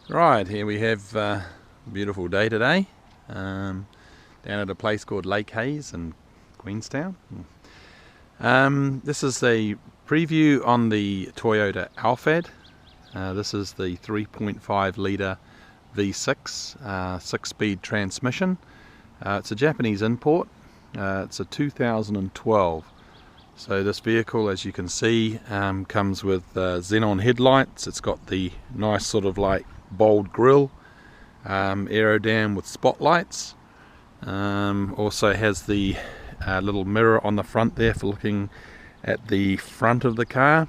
Right, here we have a beautiful day today, down at a place called Lake Hayes in Queenstown. This is a preview on the Toyota Alphard. This is the 3.5 litre V6 6-speed transmission. It's a Japanese import. It's a 2012. So this vehicle, as you can see, comes with xenon headlights. It's got the nice sort of like bold grille, Aero down with spotlights. Also has the little mirror on the front there for looking at the front of the car.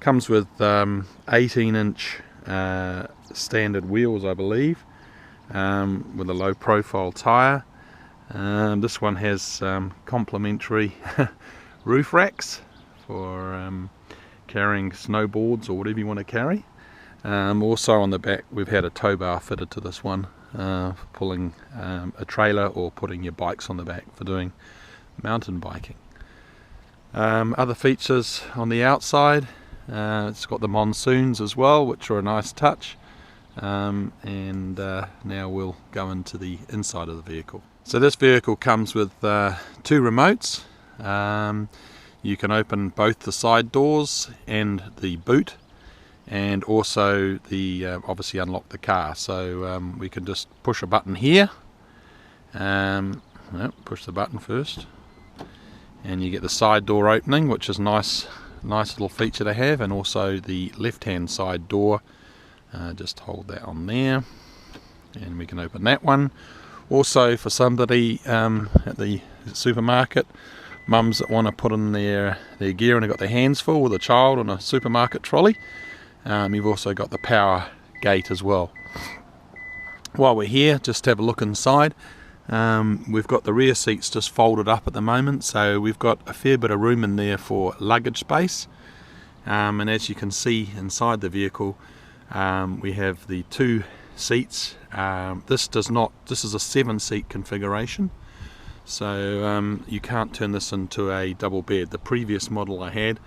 Comes with 18-inch standard wheels, I believe, with a low profile tyre. This one has complimentary roof racks for carrying snowboards or whatever you want to carry. Also on the back we've had a tow bar fitted to this one, for pulling a trailer or putting your bikes on the back for doing mountain biking. Other features on the outside, it's got the monsoons as well, which are a nice touch. Now we'll go into the inside of the vehicle. So this vehicle comes with 2 remotes. You can open both the side doors and the boot, and also the obviously unlock the car. So we can just push a button here, push the button first, and you get the side door opening, which is nice little feature to have, and also the left hand side door. Just hold that on there and we can open that one. Also for somebody at the supermarket, mums that want to put in their gear and have got their hands full with a child on a supermarket trolley, you've also got the power gate as well. While we're here, just have a look inside. We've got the rear seats just folded up at the moment, so we've got a fair bit of room in there for luggage space. And as you can see inside the vehicle, we have the 2 seats. This is a 7-seat configuration, so you can't turn this into a double bed. The previous model I had,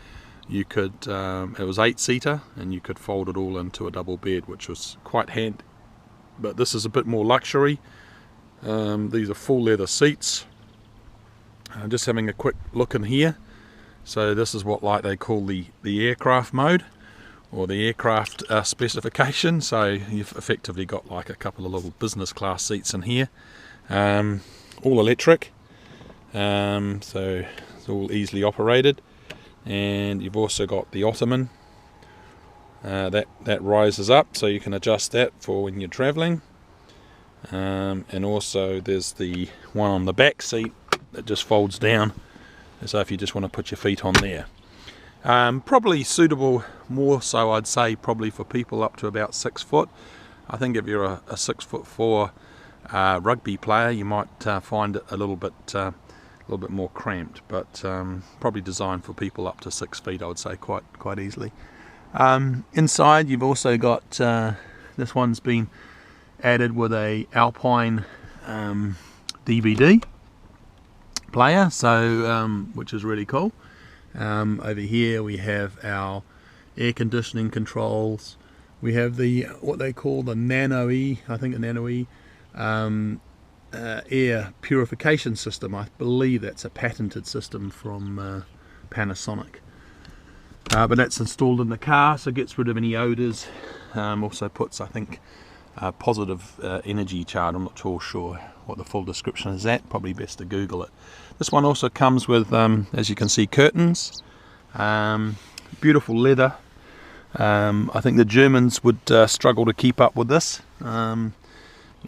you could it was 8-seater and you could fold it all into a double bed, which was quite handy. But this is a bit more luxury. These are full leather seats. Just having a quick look in here. So this is what they call the aircraft mode, or the aircraft specification. So you've effectively got like a couple of little business class seats in here, all electric, so it's all easily operated. And you've also got the ottoman that rises up, so you can adjust that for when you're traveling. And also there's the one on the back seat that just folds down, so if you just want to put your feet on there. Probably suitable more so, I'd say, probably for people up to about 6 foot. I think if you're a 6'4" rugby player, you might find it a little bit more cramped, but probably designed for people up to 6 feet, I would say, quite easily. Inside you've also got this one's been added with a Alpine DVD player, so which is really cool. Over here we have our air conditioning controls. We have the what they call the Nano E, I think the Nano E air purification system. I believe that's a patented system from Panasonic. But that's installed in the car, so it gets rid of any odours. Also puts, I think, positive energy charge. I'm not sure what the full description is at. Probably best to Google it. This one also comes with, as you can see, curtains. Beautiful leather. I think the Germans would struggle to keep up with this.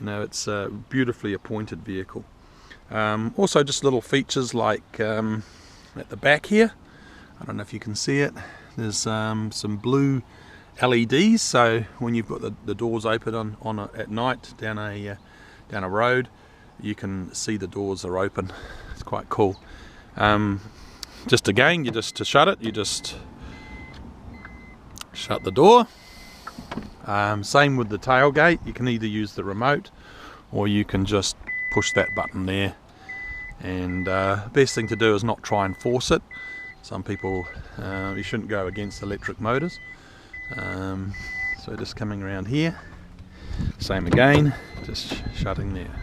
It's a beautifully appointed vehicle. Also just little features like at the back here, I don't know if you can see it, there's some blue LEDs, so when you've got the doors open at night down a road, you can see the doors are open. It's quite cool. Just again, to shut it, you just shut the door. Same with the tailgate. You can either use the remote or you can just push that button there. And best thing to do is not try and force it. Some people, you shouldn't go against electric motors. So just coming around here, Same again, just shutting there.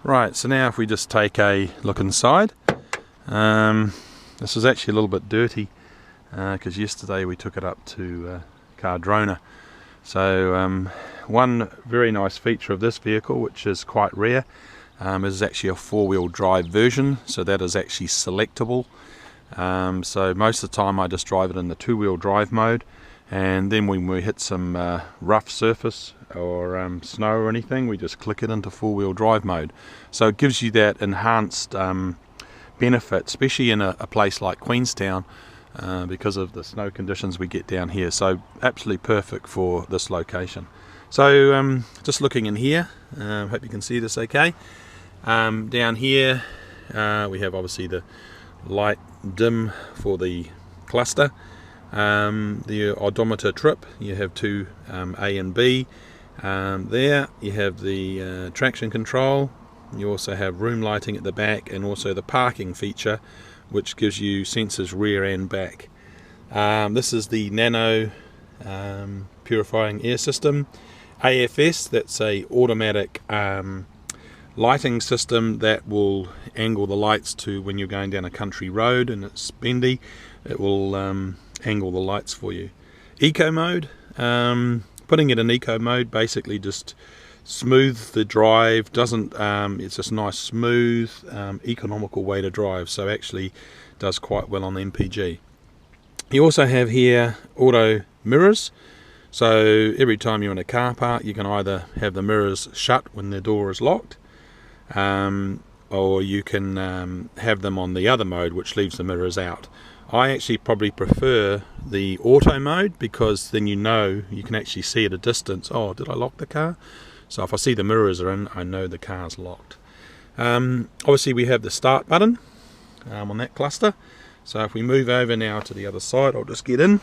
Right, so now if we just take a look inside, this is actually a little bit dirty because yesterday we took it up to Cardrona. So one very nice feature of this vehicle, which is quite rare, is actually a four-wheel drive version, so that is actually selectable. So most of the time I just drive it in the two-wheel drive mode, and then when we hit some rough surface or snow or anything, we just click it into four-wheel drive mode. So it gives you that enhanced benefit, especially in a place like Queenstown, because of the snow conditions we get down here. So absolutely perfect for this location. So just looking in here, hope you can see this okay. Down here we have obviously the light dim for the cluster, the odometer trip, you have two A and B. There you have the traction control, you also have room lighting at the back, and also the parking feature, which gives you sensors rear and back. This is the nano purifying air system. AFS, that's a automatic lighting system that will angle the lights to when you're going down a country road and it's bendy, it will angle the lights for you. Eco mode, putting it in eco mode basically just smooth the drive, doesn't it's just nice smooth economical way to drive, so actually does quite well on the MPG. You also have here auto mirrors, so every time you're in a car park you can either have the mirrors shut when the door is locked, or you can have them on the other mode, which leaves the mirrors out. I actually probably prefer the auto mode, because then you know, you can actually see at a distance, oh, did I lock the car? So if I see the mirrors are in, I know the car's locked. Obviously we have the start button on that cluster. So if we move over now to the other side, I'll just get in.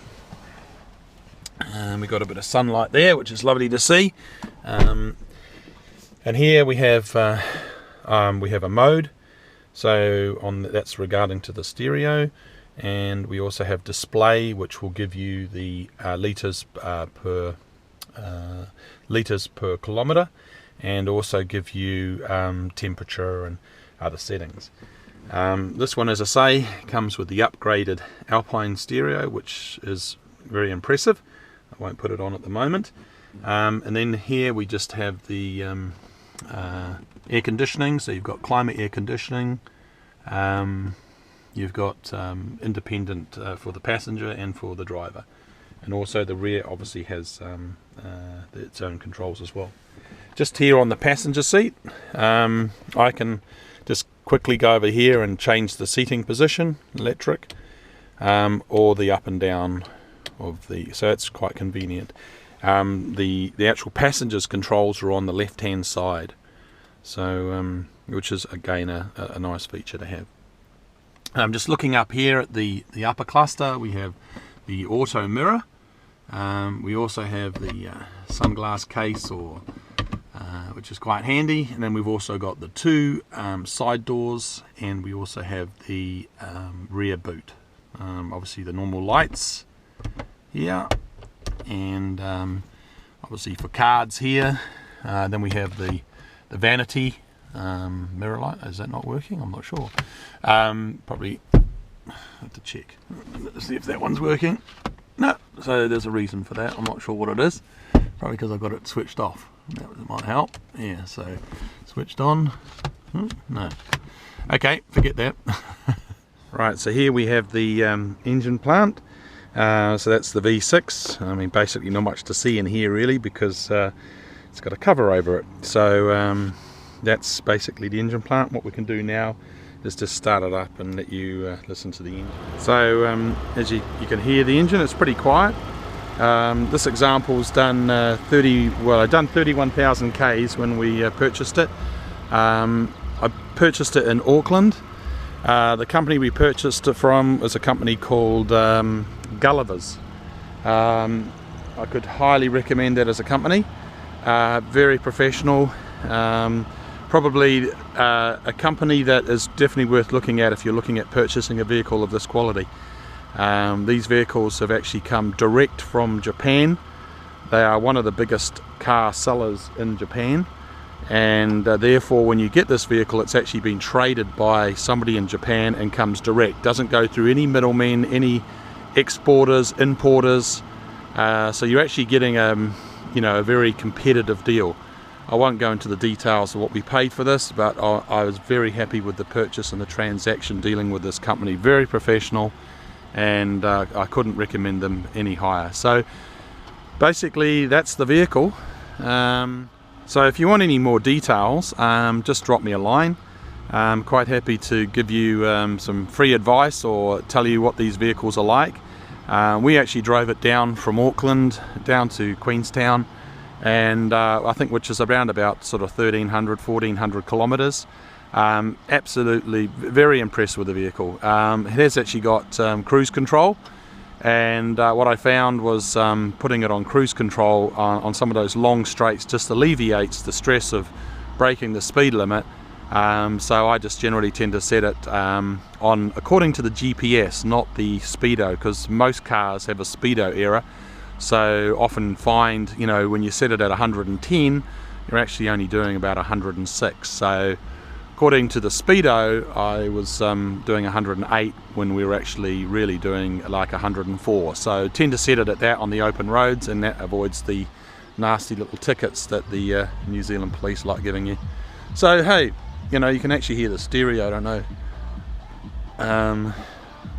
We've got a bit of sunlight there, which is lovely to see. And here we have a mode. So that's regarding to the stereo. And we also have display, which will give you the litres per kilometre, and also give you temperature and other settings. This one, as I say, comes with the upgraded Alpine stereo, which is very impressive. I won't put it on at the moment. And then here we just have the air conditioning, so you've got climate air conditioning. You've got independent for the passenger and for the driver, and also the rear obviously has its own controls as well. Just here on the passenger seat, I can just quickly go over here and change the seating position, electric, or the up and down of the, so it's quite convenient. The actual passenger's controls are on the left hand side, so which is again a nice feature to have. Just looking up here at the upper cluster, we have the auto mirror. We also have the sunglass case, which is quite handy. And then we've also got the two side doors, and we also have the rear boot. Obviously the normal lights here, and obviously for cards here. Then we have the vanity mirror light. Is that not working? I'm not sure. Probably have to check. Let's see if that one's working. No, so there's a reason for that. I'm not sure what it is. Probably because I've got it switched off. That might help. Yeah, so switched on. No. Okay, forget that. Right, so here we have the engine plant. So that's the V6. I mean, basically not much to see in here really, because it's got a cover over it. So that's basically the engine plant. What we can do now is just start it up and let you listen to the engine. So as you can hear the engine, it's pretty quiet. This example's done I've done 31,000 Ks when we purchased it. I purchased it in Auckland. The company we purchased it from is a company called Gulliver's. I could highly recommend that as a company. Very professional. Probably a company that is definitely worth looking at if you're looking at purchasing a vehicle of this quality. These vehicles have actually come direct from Japan. They are one of the biggest car sellers in Japan, and therefore when you get this vehicle, it's actually been traded by somebody in Japan and comes direct. Doesn't go through any middlemen, any exporters, importers. So you're actually getting a very competitive deal. I won't go into the details of what we paid for this, but I was very happy with the purchase and the transaction dealing with this company. Very professional, and I couldn't recommend them any higher. So basically that's the vehicle. So if you want any more details, just drop me a line. I'm quite happy to give you some free advice or tell you what these vehicles are like. We actually drove it down from Auckland down to Queenstown, and I think which is around about sort of 1400 kilometers. Absolutely very impressed with the vehicle. It has actually got cruise control, and what I found was putting it on cruise control on some of those long straights just alleviates the stress of breaking the speed limit. So I just generally tend to set it on according to the GPS, not the speedo, because most cars have a speedo error. So often find, when you set it at 110, you're actually only doing about 106. So according to the speedo, I was doing 108 when we were actually really doing like 104. So tend to set it at that on the open roads, and that avoids the nasty little tickets that the New Zealand police like giving you. So hey, you can actually hear the stereo. I don't know.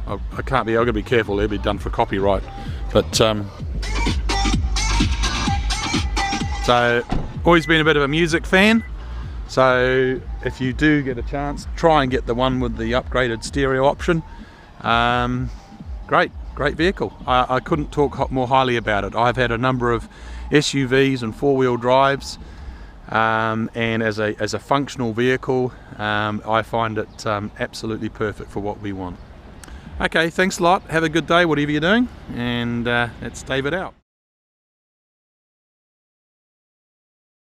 I can't be. I've got to be careful. They'll be done for copyright. But so always been a bit of a music fan. So if you do get a chance, try and get the one with the upgraded stereo option. Great vehicle. I couldn't talk more highly about it. I've had a number of SUVs and four-wheel drives. And as a functional vehicle, I find it absolutely perfect for what we want. Okay, thanks a lot. Have a good day, whatever you're doing, and that's David out.